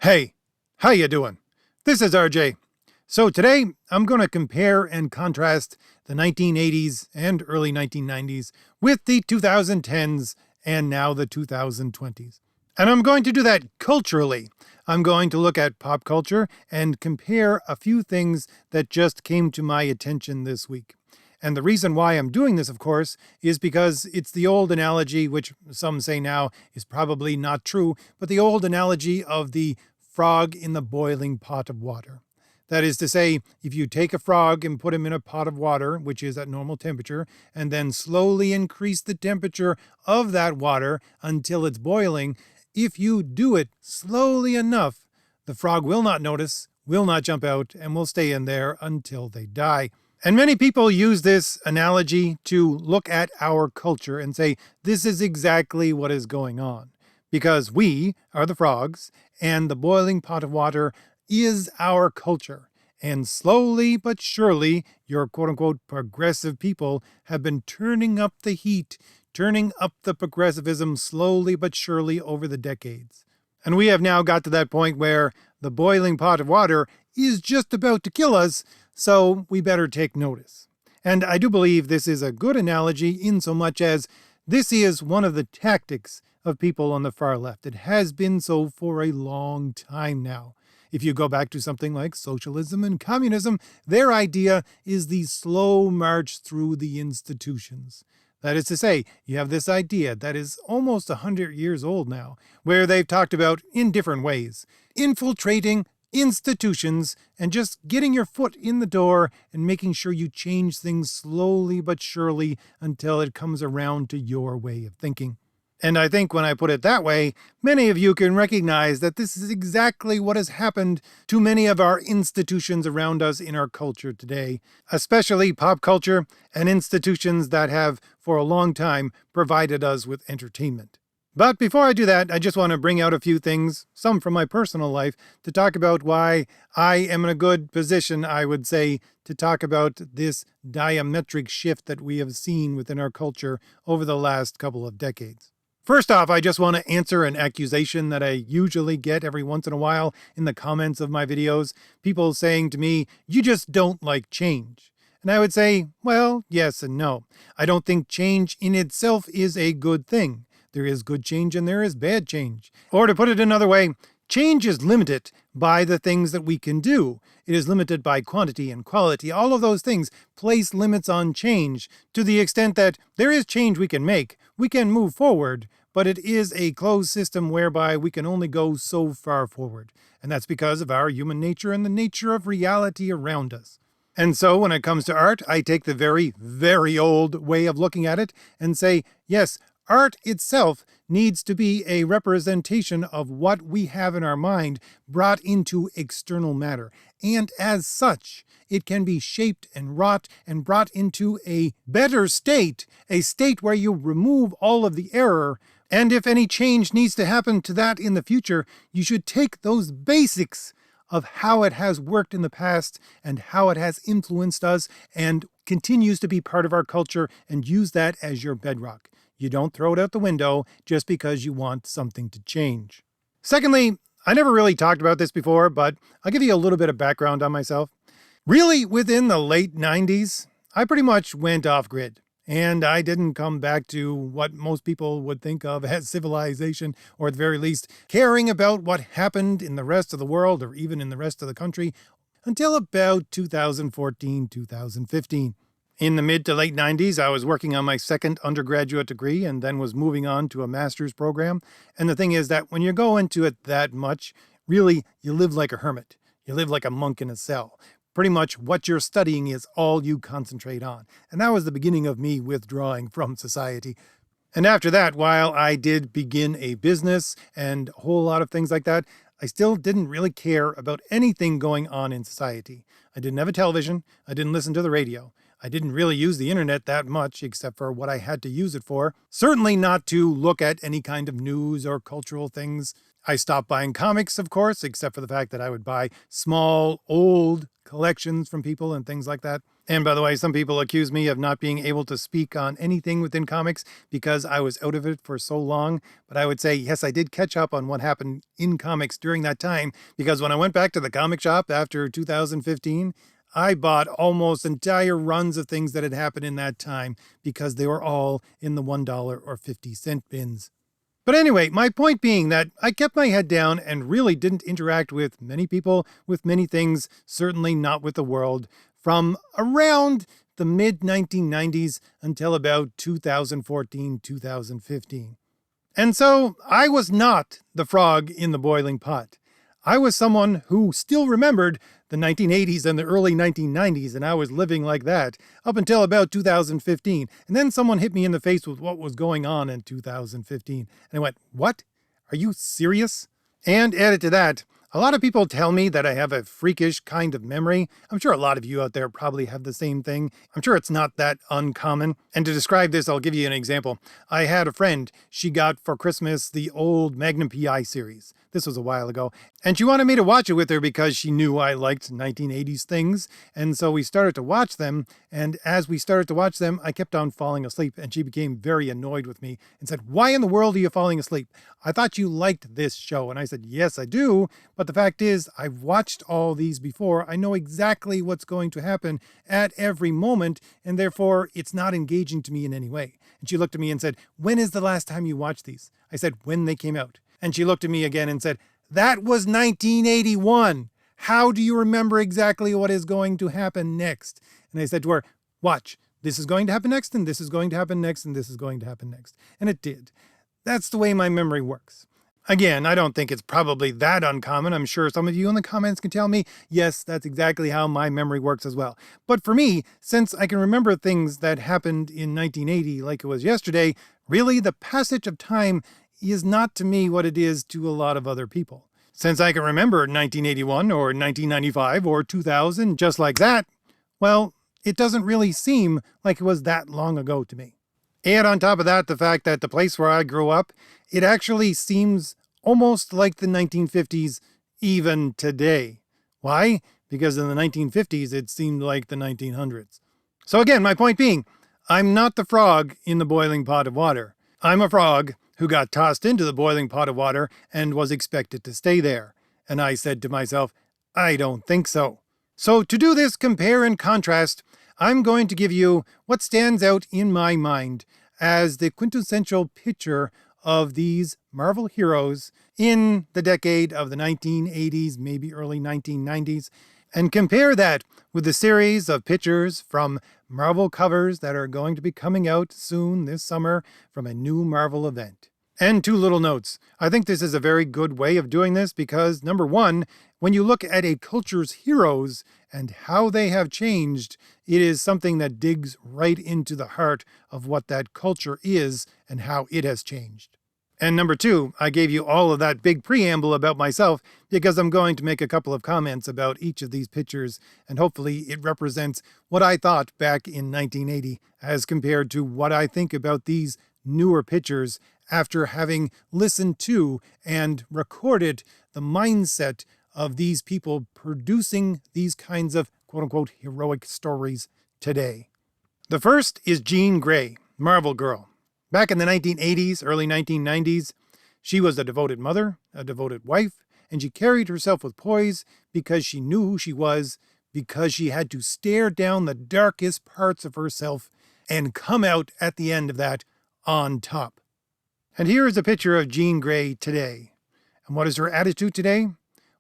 Hey, how you doing? This is RJ. So today I'm going to compare and contrast the 1980s and early 1990s with the 2010s and now the 2020s. And I'm going to do that culturally. I'm going to look at pop culture and compare a few things that just came to my attention this week. And the reason why I'm doing this, of course, is because it's the old analogy, which some say now is probably not true, but the old analogy of the frog in the boiling pot of water. That is to say, if you take a frog and put him in a pot of water, which is at normal temperature, and then slowly increase the temperature of that water until it's boiling, if you do it slowly enough, the frog will not notice, will not jump out, and will stay in there until they die. And many people use this analogy to look at our culture and say, this is exactly what is going on. Because we are the frogs, and the boiling pot of water is our culture. And slowly but surely, your quote-unquote progressive people have been turning up the heat, turning up the progressivism slowly but surely over the decades. And we have now got to that point where the boiling pot of water is just about to kill us, so we better take notice. And I do believe this is a good analogy in so much as this is one of the tactics of people on the far left. It has been so for a long time now. If you go back to something like socialism and communism, their idea is the slow march through the institutions. That is to say, you have this idea that is almost 100 years old now, where they've talked about, in different ways, infiltrating institutions and just getting your foot in the door and making sure you change things slowly but surely until it comes around to your way of thinking. And I think when I put it that way, many of you can recognize that this is exactly what has happened to many of our institutions around us in our culture today, especially pop culture and institutions that have, for a long time, provided us with entertainment. But before I do that, I just want to bring out a few things, some from my personal life, to talk about why I am in a good position, I would say, to talk about this diametric shift that we have seen within our culture over the last couple of decades. First off, I just want to answer an accusation that I usually get every once in a while in the comments of my videos. People saying to me, you just don't like change. And I would say, well, yes and no. I don't think change in itself is a good thing. There is good change and there is bad change. Or to put it another way, change is limited by the things that we can do. It is limited by quantity and quality. All of those things place limits on change to the extent that there is change we can make. We can move forward, but it is a closed system whereby we can only go so far forward. And that's because of our human nature and the nature of reality around us. And so when it comes to art, I take the very, very old way of looking at it and say, yes, art itself needs to be a representation of what we have in our mind brought into external matter. And as such, it can be shaped and wrought and brought into a better state, a state where you remove all of the error. And if any change needs to happen to that in the future, you should take those basics of how it has worked in the past and how it has influenced us and continues to be part of our culture and use that as your bedrock. You don't throw it out the window just because you want something to change. Secondly, I never really talked about this before, but I'll give you a little bit of background on myself. Really, within the late 90s, I pretty much went off-grid. And I didn't come back to what most people would think of as civilization, or at the very least, caring about what happened in the rest of the world or even in the rest of the country until about 2014, 2015. In the mid to late 90s, I was working on my second undergraduate degree and then was moving on to a master's program. And the thing is that when you go into it that much, really, you live like a hermit. You live like a monk in a cell. Pretty much what you're studying is all you concentrate on. And that was the beginning of me withdrawing from society. And after that, while I did begin a business and a whole lot of things like that, I still didn't really care about anything going on in society. I didn't have a television. I didn't listen to the radio. I didn't really use the internet that much, except for what I had to use it for. Certainly not to look at any kind of news or cultural things. I stopped buying comics, of course, except for the fact that I would buy small, old collections from people and things like that. And by the way, some people accuse me of not being able to speak on anything within comics because I was out of it for so long. But I would say, yes, I did catch up on what happened in comics during that time, because when I went back to the comic shop after 2015, I bought almost entire runs of things that had happened in that time because they were all in the $1 or 50-cent bins. But anyway, my point being that I kept my head down and really didn't interact with many people, with many things, certainly not with the world, from around the mid-1990s until about 2014, 2015. And so I was not the frog in the boiling pot. I was someone who still remembered the 1980s and the early 1990s, and I was living like that up until about 2015. And then someone hit me in the face with what was going on in 2015. And I went, what? Are you serious? And added to that, a lot of people tell me that I have a freakish kind of memory. I'm sure a lot of you out there probably have the same thing. I'm sure it's not that uncommon. And to describe this, I'll give you an example. I had a friend. She got for Christmas the old Magnum PI series. This was a while ago. And she wanted me to watch it with her because she knew I liked 1980s things. And so we started to watch them. And as we started to watch them, I kept on falling asleep. And she became very annoyed with me and said, "Why in the world are you falling asleep? I thought you liked this show." And I said, "Yes, I do. But the fact is, I've watched all these before. I know exactly what's going to happen at every moment. And therefore, it's not engaging to me in any way." And she looked at me and said, "When is the last time you watched these?" I said, "When they came out." And she looked at me again and said, "That was 1981. How do you remember exactly what is going to happen next?" And I said to her, "Watch, this is going to happen next, and this is going to happen next, and this is going to happen next." And it did. That's the way my memory works. Again, I don't think it's probably that uncommon. I'm sure some of you in the comments can tell me, yes, that's exactly how my memory works as well. But for me, since I can remember things that happened in 1980 like it was yesterday, really the passage of time is not to me what it is to a lot of other people. Since I can remember 1981 or 1995 or 2000 just like that, well, it doesn't really seem like it was that long ago to me. And on top of that, the fact that the place where I grew up, it actually seems almost like the 1950s even today. Why? Because in the 1950s, it seemed like the 1900s. So again, my point being, I'm not the frog in the boiling pot of water. I'm a frog who got tossed into the boiling pot of water and was expected to stay there. And I said to myself, I don't think so. So to do this compare and contrast, I'm going to give you what stands out in my mind as the quintessential picture of these Marvel heroes in the decade of the 1980s, maybe early 1990s, and compare that with the series of pictures from Marvel covers that are going to be coming out soon this summer from a new Marvel event. And two little notes. I think this is a very good way of doing this because, number one, when you look at a culture's heroes and how they have changed, it is something that digs right into the heart of what that culture is and how it has changed. And number two, I gave you all of that big preamble about myself because I'm going to make a couple of comments about each of these pictures, and hopefully it represents what I thought back in 1980 as compared to what I think about these newer pictures after having listened to and recorded the mindset of these people producing these kinds of quote-unquote heroic stories today. The first is Jean Grey, Marvel Girl. Back in the 1980s, early 1990s, she was a devoted mother, a devoted wife, and she carried herself with poise because she knew who she was, because she had to stare down the darkest parts of herself and come out at the end of that on top. And here is a picture of Jean Grey today. And what is her attitude today?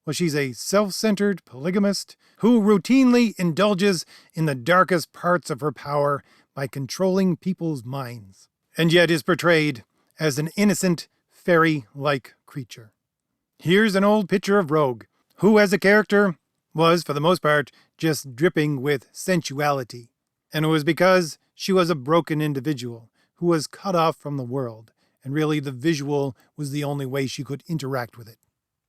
Well, she's a self-centered polygamist who routinely indulges in the darkest parts of her power by controlling people's minds, and yet is portrayed as an innocent, fairy-like creature. Here's an old picture of Rogue, who as a character was, for the most part, just dripping with sensuality. And it was because she was a broken individual who was cut off from the world, and really the visual was the only way she could interact with it.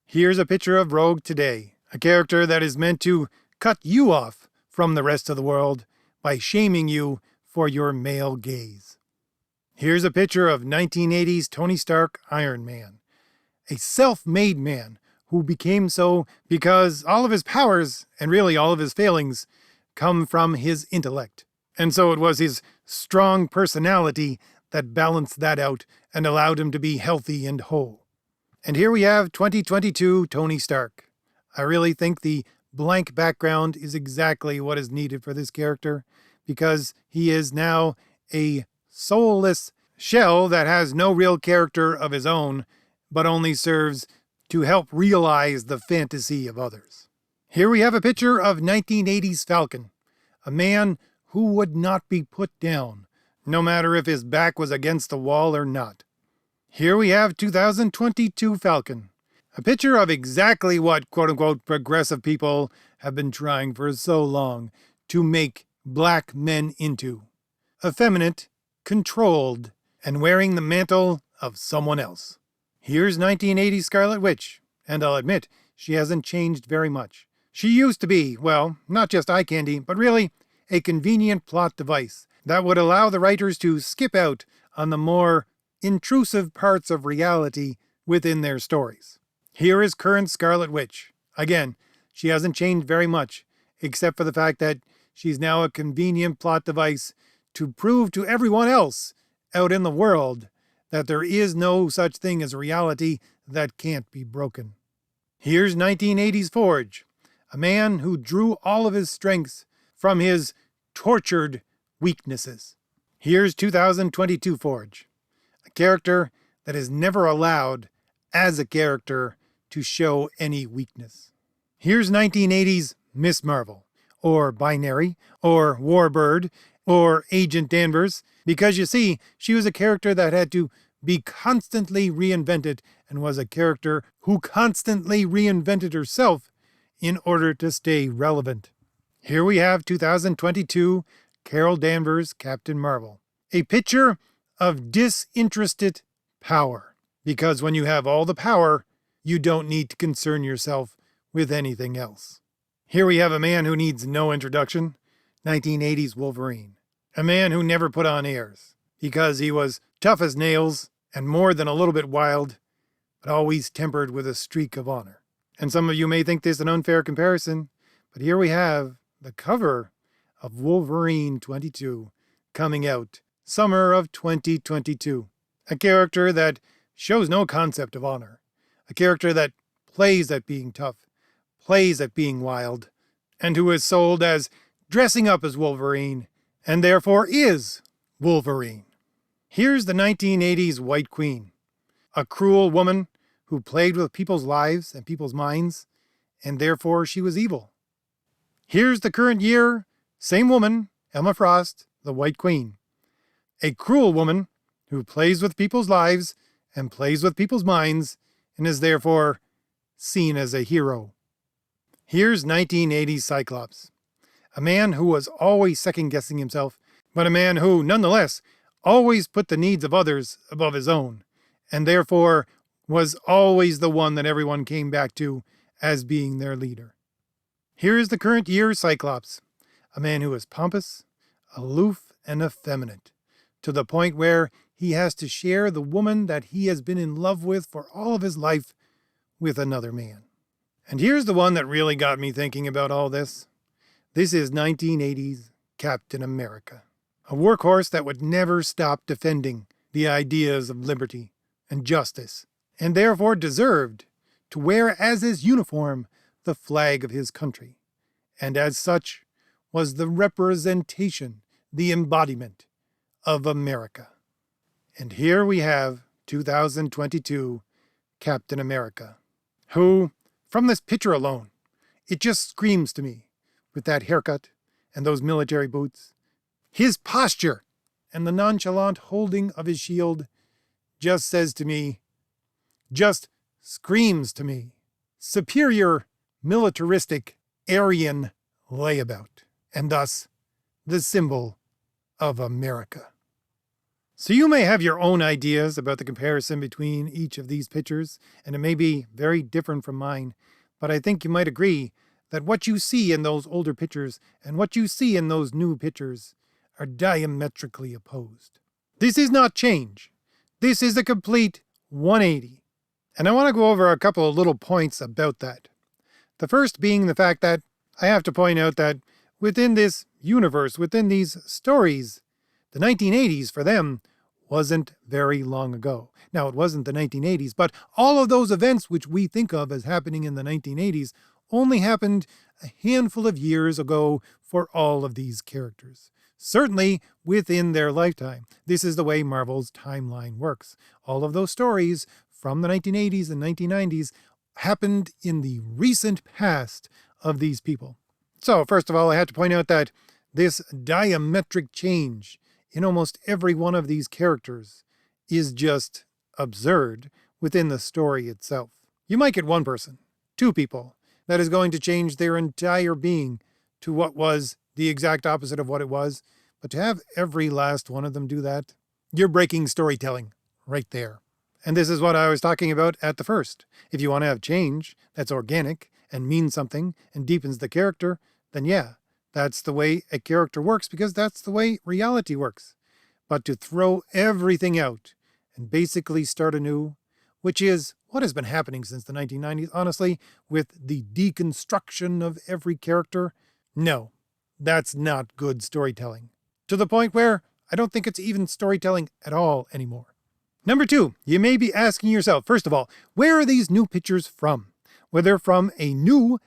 Here's a picture of Rogue today, a character that is meant to cut you off from the rest of the world by shaming you for your male gaze. Here's a picture of 1980s Tony Stark Iron Man, a self-made man who became so because all of his powers, and really all of his failings, come from his intellect. And so it was his strong personality that balanced that out and allowed him to be healthy and whole. And here we have 2022 Tony Stark. I really think the blank background is exactly what is needed for this character, because he is now a soulless shell that has no real character of his own, but only serves to help realize the fantasy of others. Here we have a picture of 1980s Falcon, a man who would not be put down, no matter if his back was against the wall or not. Here we have 2022 Falcon, a picture of exactly what quote-unquote progressive people have been trying for so long to make black men into: effeminate, controlled, and wearing the mantle of someone else. Here's 1980 Scarlet Witch, and I'll admit, she hasn't changed very much. She used to be, well, not just eye candy, but really a convenient plot device that would allow the writers to skip out on the more intrusive parts of reality within their stories. Here is current Scarlet Witch. Again, she hasn't changed very much, except for the fact that she's now a convenient plot device to prove to everyone else out in the world that there is no such thing as reality that can't be broken. Here's 1980s Forge, a man who drew all of his strengths from his tortured weaknesses. Here's 2022 Forge, a character that is never allowed, as a character, to show any weakness. Here's 1980s Miss Marvel, or Binary, or Warbird, or Agent Danvers, because you see, she was a character that had to be constantly reinvented and was a character who constantly reinvented herself in order to stay relevant. Here we have 2022 Carol Danvers, Captain Marvel, a picture of disinterested power, because when you have all the power, you don't need to concern yourself with anything else. Here we have a man who needs no introduction, 1980s Wolverine, a man who never put on airs, because he was tough as nails and more than a little bit wild, but always tempered with a streak of honor. And some of you may think this an unfair comparison, but here we have the cover of Wolverine 22 coming out summer of 2022. A character that shows no concept of honor. A character that plays at being tough, plays at being wild, and who is sold as dressing up as Wolverine, and therefore is Wolverine. Here's the 1980s White Queen, a cruel woman who played with people's lives and people's minds, and therefore she was evil. Here's the current year, same woman, Emma Frost, the White Queen, a cruel woman who plays with people's lives and plays with people's minds, and is therefore seen as a hero. Here's 1980s Cyclops, a man who was always second-guessing himself, but a man who, nonetheless, always put the needs of others above his own, and therefore was always the one that everyone came back to as being their leader. Here is the current year Cyclops, a man who is pompous, aloof, and effeminate, to the point where he has to share the woman that he has been in love with for all of his life with another man. And here's the one that really got me thinking about all this. This is 1980s Captain America, a workhorse that would never stop defending the ideas of liberty and justice, and therefore deserved to wear as his uniform the flag of his country, and as such was the representation, the embodiment of America. And here we have 2022 Captain America, who, from this picture alone, it just screams to me, with that haircut and those military boots, his posture and the nonchalant holding of his shield just says to me, just screams to me, superior, militaristic, Aryan layabout, and thus the symbol of America. So you may have your own ideas about the comparison between each of these pictures, and it may be very different from mine, but I think you might agree that what you see in those older pictures and what you see in those new pictures are diametrically opposed. This is not change. This is a complete 180. And I want to go over a couple of little points about that. The first being the fact that I have to point out that within this universe, within these stories. The 1980s, for them, wasn't very long ago. Now, it wasn't the 1980s, but all of those events which we think of as happening in the 1980s only happened a handful of years ago for all of these characters. Certainly within their lifetime. This is the way Marvel's timeline works. All of those stories from the 1980s and 1990s happened in the recent past of these people. So, first of all, I have to point out that this diametric change in almost every one of these characters is just absurd within the story itself. You might get one person, two people, that is going to change their entire being to what was the exact opposite of what it was, but to have every last one of them do that, you're breaking storytelling right there. And this is what I was talking about at the first. If you want to have change that's organic and means something and deepens the character, then yeah, that's the way a character works because that's the way reality works. But to throw everything out and basically start anew, which is what has been happening since the 1990s, honestly, with the deconstruction of every character, no, that's not good storytelling. To the point where I don't think it's even storytelling at all anymore. Number two, you may be asking yourself, first of all, where are these new pictures from? Well, they're from a new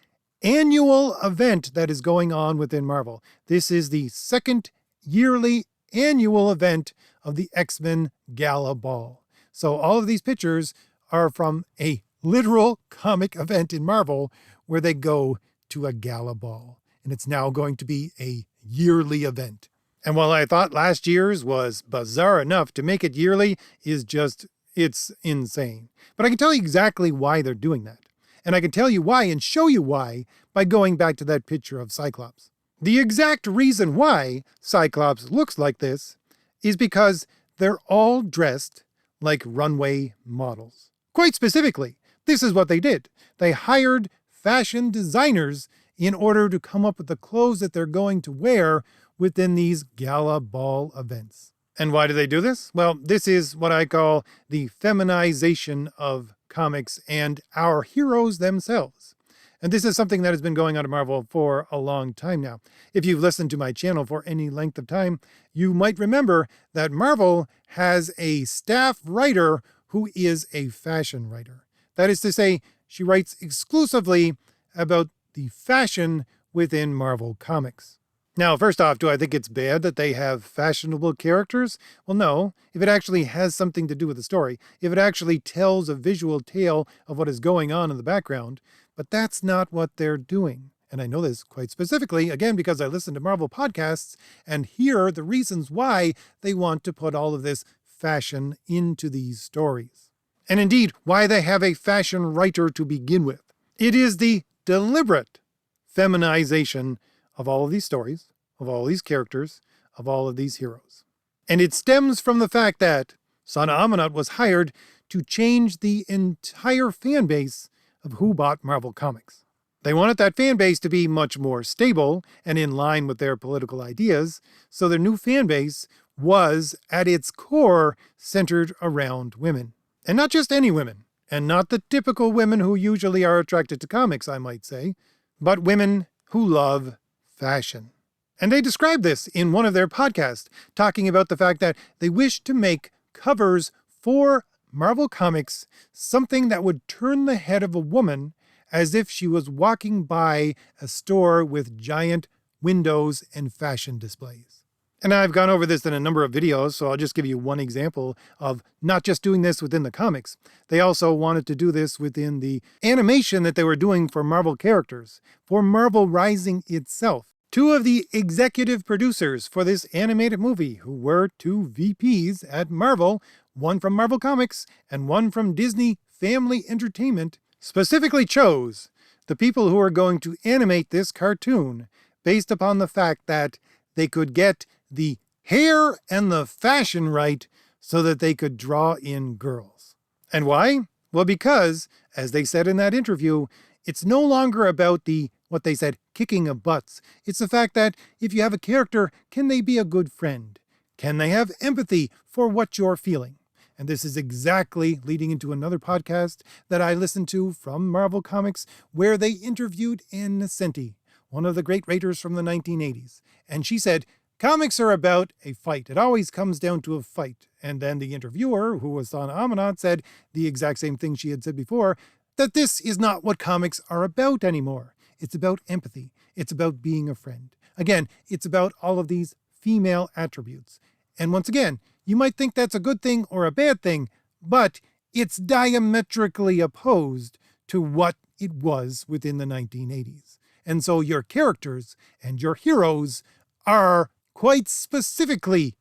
annual event that is going on within Marvel. This is the second yearly annual event of the X-Men Gala Ball. So all of these pictures are from a literal comic event in Marvel where they go to a gala ball. And it's now going to be a yearly event. And while I thought last year's was bizarre enough, to make it yearly is just, it's insane. But I can tell you exactly why they're doing that. And I can tell you why and show you why by going back to that picture of Cyclops. The exact reason why Cyclops looks like this is because they're all dressed like runway models. Quite specifically, this is what they did. They hired fashion designers in order to come up with the clothes that they're going to wear within these gala ball events. And why do they do this? Well, this is what I call the feminization of comics and our heroes themselves. And this is something that has been going on at Marvel for a long time now. If you've listened to my channel for any length of time, you might remember that Marvel has a staff writer who is a fashion writer. That is to say, she writes exclusively about the fashion within Marvel Comics. Now, first off, do I think it's bad that they have fashionable characters? Well, no. If it actually has something to do with the story, if it actually tells a visual tale of what is going on in the background, but that's not what they're doing. And I know this quite specifically, again, because I listen to Marvel podcasts and hear the reasons why they want to put all of this fashion into these stories. And indeed, why they have a fashion writer to begin with. It is the deliberate feminization of all of these stories, of all these characters, of all of these heroes. And it stems from the fact that Sana Amanat was hired to change the entire fan base of who bought Marvel Comics. They wanted that fan base to be much more stable and in line with their political ideas, so their new fan base was, at its core, centered around women. And not just any women, and not the typical women who usually are attracted to comics, I might say, but women who love fashion. And they described this in one of their podcasts, talking about the fact that they wished to make covers for Marvel Comics something that would turn the head of a woman as if she was walking by a store with giant windows and fashion displays. And I've gone over this in a number of videos, so I'll just give you one example of not just doing this within the comics. They also wanted to do this within the animation that they were doing for Marvel characters, for Marvel Rising itself. Two of the executive producers for this animated movie, who were two VPs at Marvel, one from Marvel Comics and one from Disney Family Entertainment, specifically chose the people who are going to animate this cartoon based upon the fact that they could get the hair and the fashion right so that they could draw in girls. And why? Well, because, as they said in that interview, it's no longer about what they said, kicking of butts. It's the fact that if you have a character, can they be a good friend? Can they have empathy for what you're feeling? And this is exactly leading into another podcast that I listened to from Marvel Comics, where they interviewed Ann Nesenti, one of the great writers from the 1980s. And she said, comics are about a fight. It always comes down to a fight. And then the interviewer, who was Sana Amanat, said the exact same thing she had said before, that this is not what comics are about anymore. It's about empathy. It's about being a friend. Again, it's about all of these female attributes. And once again, you might think that's a good thing or a bad thing, but it's diametrically opposed to what it was within the 1980s. And so your characters and your heroes are quite specifically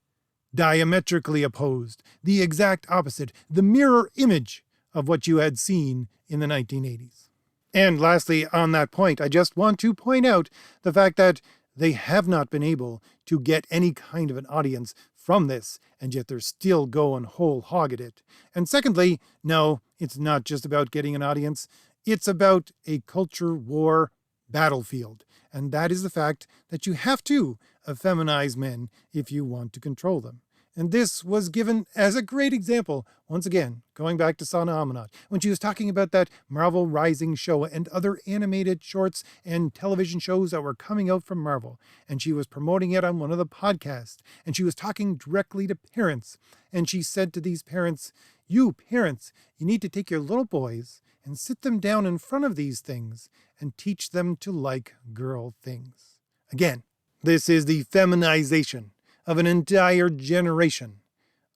diametrically opposed, the exact opposite, the mirror image of what you had seen in the 1980s. And lastly, on that point, I just want to point out the fact that they have not been able to get any kind of an audience from this, and yet they're still going whole hog at it. And secondly, no, it's not just about getting an audience. It's about a culture war battlefield. And that is the fact that you have to effeminize men if you want to control them. And this was given as a great example, once again, going back to Sana Amanat, when she was talking about that Marvel Rising show and other animated shorts and television shows that were coming out from Marvel. And she was promoting it on one of the podcasts. And she was talking directly to parents. And she said to these parents, you parents, you need to take your little boys and sit them down in front of these things and teach them to like girl things. Again, this is the feminization of an entire generation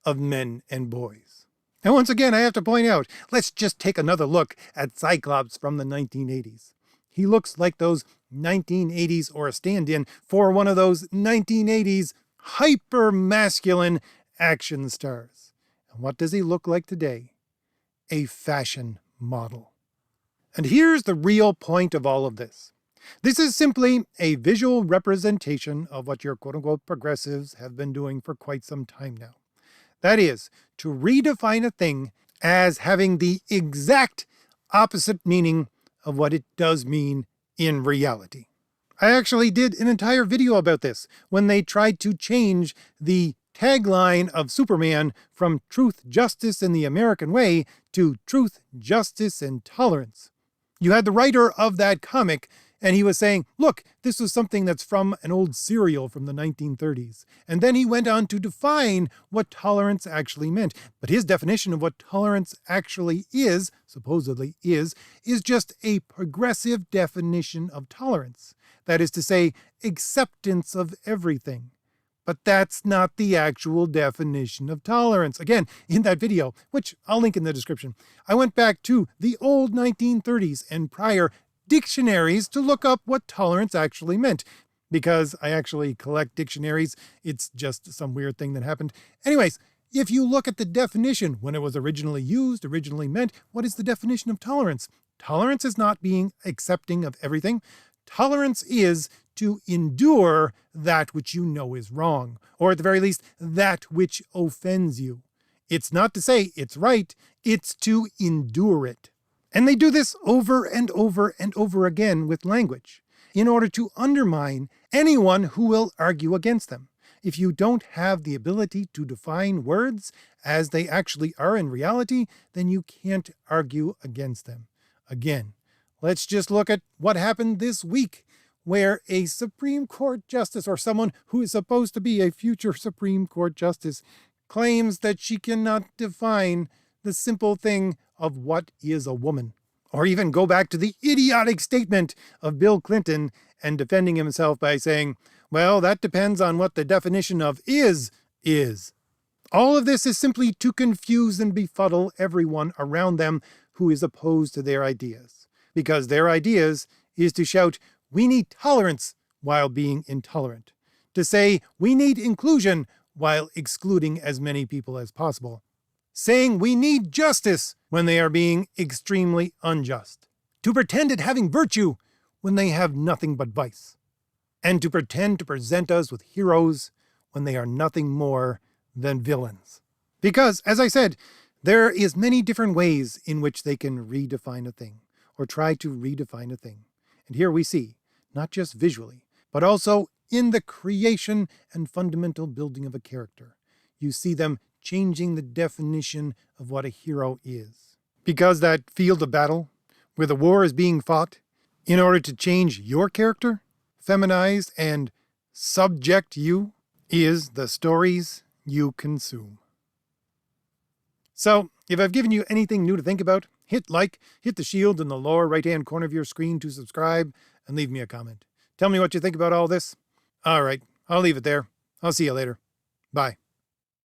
of men and boys. And once again, I have to point out, let's just take another look at Cyclops from the 1980s. He looks like those 1980s or a stand-in for one of those 1980s hyper-masculine action stars. And what does he look like today? A fashion model. And here's the real point of all of this. This is simply a visual representation of what your quote-unquote progressives have been doing for quite some time now. That is, to redefine a thing as having the exact opposite meaning of what it does mean in reality. I actually did an entire video about this when they tried to change the tagline of Superman from Truth, Justice, and the American Way to Truth, Justice, and Tolerance. You had the writer of that comic, and he was saying, look, this was something that's from an old serial from the 1930s. And then he went on to define what tolerance actually meant. But his definition of what tolerance actually is, supposedly is just a progressive definition of tolerance. That is to say, acceptance of everything. But that's not the actual definition of tolerance. Again, in that video, which I'll link in the description, I went back to the old 1930s and prior dictionaries to look up what tolerance actually meant. Because I actually collect dictionaries, it's just some weird thing that happened. Anyways, if you look at the definition, when it was originally used, originally meant, what is the definition of tolerance? Tolerance is not being accepting of everything. Tolerance is to endure that which you know is wrong, or at the very least, that which offends you. It's not to say it's right, it's to endure it. And they do this over and over and over again with language, in order to undermine anyone who will argue against them. If you don't have the ability to define words as they actually are in reality, then you can't argue against them. Again, let's just look at what happened this week, where a Supreme Court justice, or someone who is supposed to be a future Supreme Court justice, claims that she cannot define the simple thing of what is a woman. Or even go back to the idiotic statement of Bill Clinton and defending himself by saying, well, that depends on what the definition of is. All of this is simply to confuse and befuddle everyone around them who is opposed to their ideas. Because their ideas is to shout, we need tolerance while being intolerant. To say, we need inclusion while excluding as many people as possible. Saying we need justice when they are being extremely unjust. To pretend at having virtue when they have nothing but vice. And to pretend to present us with heroes when they are nothing more than villains. Because, as I said, there is many different ways in which they can redefine a thing, or try to redefine a thing. And here we see, not just visually, but also in the creation and fundamental building of a character. You see them changing the definition of what a hero is. Because that field of battle, where the war is being fought, in order to change your character, feminized, and subject you is the stories you consume. So, if I've given you anything new to think about, hit like, hit the shield in the lower right-hand corner of your screen to subscribe, and leave me a comment. Tell me what you think about all this. All right, I'll leave it there. I'll see you later. Bye.